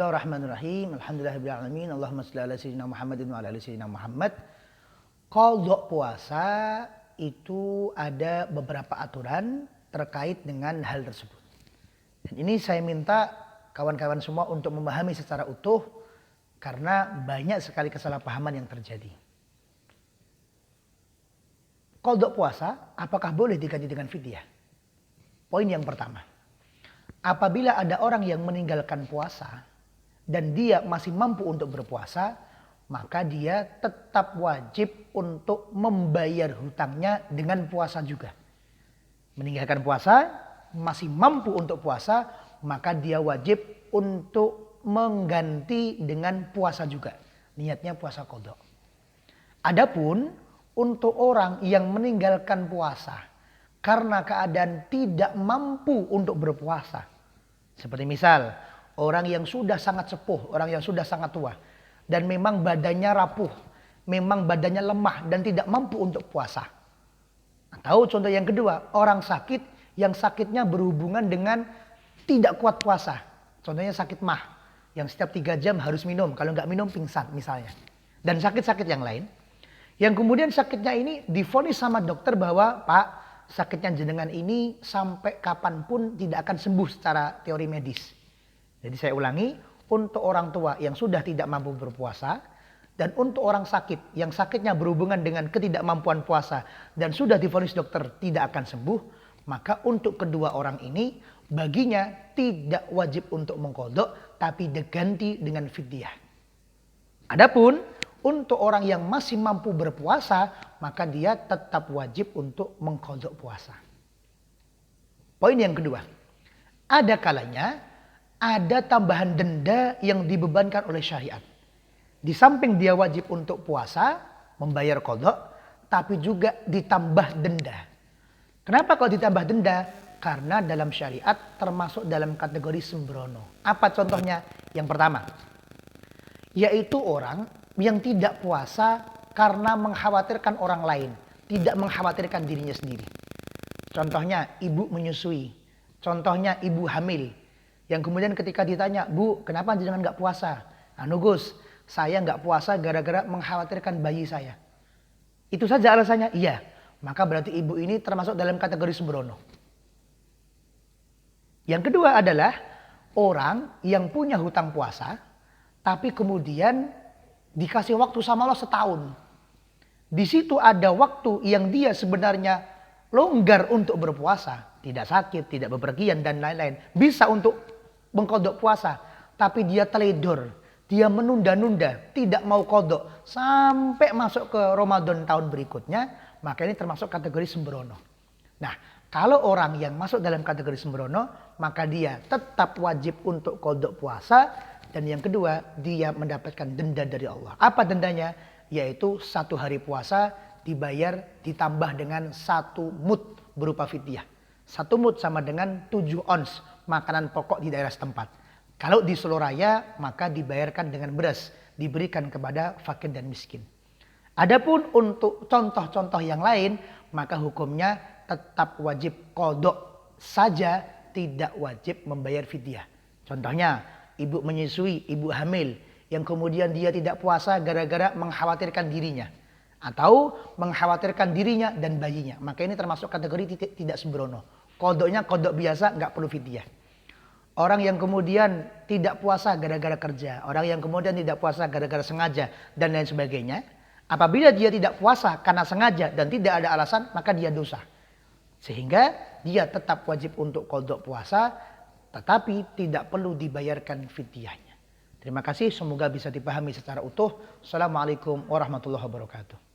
Bismillahirrahmanirrahim. Alhamdulillahirabbil alamin. Allahumma shalli ala sayyidina Muhammadin wa ala ali sayyidina Muhammad. Qadha puasa itu ada beberapa aturan terkait dengan hal tersebut. Dan ini saya minta kawan-kawan semua untuk memahami secara utuh karena banyak sekali kesalahpahaman yang terjadi. Qadha puasa apakah boleh diganti dengan fidyah? Poin yang pertama. Apabila ada orang yang meninggalkan puasa dan dia masih mampu untuk berpuasa, maka dia tetap wajib untuk membayar hutangnya dengan puasa juga. Meninggalkan puasa, masih mampu untuk puasa, maka dia wajib untuk mengganti dengan puasa juga. Niatnya puasa qadha. Adapun untuk orang yang meninggalkan puasa karena keadaan tidak mampu untuk berpuasa. Seperti misal, orang yang sudah sangat sepuh, orang yang sudah sangat tua. Dan memang badannya rapuh, memang badannya lemah dan tidak mampu untuk puasa. Atau contoh yang kedua, orang sakit yang sakitnya berhubungan dengan tidak kuat puasa. Contohnya sakit mah, yang setiap 3 jam harus minum, kalau nggak minum pingsan misalnya. Dan sakit-sakit yang lain. Yang kemudian sakitnya ini divonis sama dokter bahwa, Pak, sakitnya jenengan ini sampai kapanpun tidak akan sembuh secara teori medis. Jadi saya ulangi, untuk orang tua yang sudah tidak mampu berpuasa dan untuk orang sakit yang sakitnya berhubungan dengan ketidakmampuan puasa dan sudah divonis dokter tidak akan sembuh, maka untuk kedua orang ini baginya tidak wajib untuk mengqadha tapi diganti dengan fidyah. Adapun untuk orang yang masih mampu berpuasa, maka dia tetap wajib untuk mengqadha puasa. Poin yang kedua, ada kalanya ada tambahan denda yang dibebankan oleh syariat. Di samping dia wajib untuk puasa, membayar qadha, tapi juga ditambah denda. Kenapa kalau ditambah denda? Karena dalam syariat termasuk dalam kategori sembrono. Apa contohnya? Yang pertama, yaitu orang yang tidak puasa karena mengkhawatirkan orang lain, tidak mengkhawatirkan dirinya sendiri. Contohnya ibu menyusui, contohnya ibu hamil, yang kemudian ketika ditanya, Bu, kenapa jangan nggak puasa? Anu Gus, saya nggak puasa gara-gara mengkhawatirkan bayi saya. Itu saja alasannya? Iya. Maka berarti ibu ini termasuk dalam kategori sembrono. Yang kedua adalah orang yang punya hutang puasa, tapi kemudian dikasih waktu sama Allah setahun. Di situ ada waktu yang dia sebenarnya longgar untuk berpuasa. Tidak sakit, tidak bepergian dan lain-lain. Bisa untuk mengqadha puasa. Tapi dia teledor. Dia menunda-nunda. Tidak mau qadha. Sampai masuk ke Ramadan tahun berikutnya. Maka ini termasuk kategori sembrono. Nah, kalau orang yang masuk dalam kategori sembrono, maka dia tetap wajib untuk qadha puasa. Dan yang kedua, dia mendapatkan denda dari Allah. Apa dendanya? Yaitu 1 hari puasa dibayar ditambah dengan 1 mud berupa fidyah. 1 mud sama dengan 7 ons makanan pokok di daerah setempat. Kalau di seluruh raya, maka dibayarkan dengan beras. Diberikan kepada fakir dan miskin. Adapun untuk contoh-contoh yang lain, maka hukumnya tetap wajib qadha saja, tidak wajib membayar fidyah. Contohnya, ibu menyusui, ibu hamil, yang kemudian dia tidak puasa gara-gara mengkhawatirkan dirinya. Atau mengkhawatirkan dirinya dan bayinya. Maka ini termasuk kategori tidak sembrono. Qadhanya qadha biasa, nggak perlu fidyah. Orang yang kemudian tidak puasa gara-gara kerja. Orang yang kemudian tidak puasa gara-gara sengaja dan lain sebagainya. Apabila dia tidak puasa karena sengaja dan tidak ada alasan, maka dia dosa. Sehingga dia tetap wajib untuk qadha puasa, tetapi tidak perlu dibayarkan fidyahnya. Terima kasih, semoga bisa dipahami secara utuh. Assalamualaikum warahmatullahi wabarakatuh.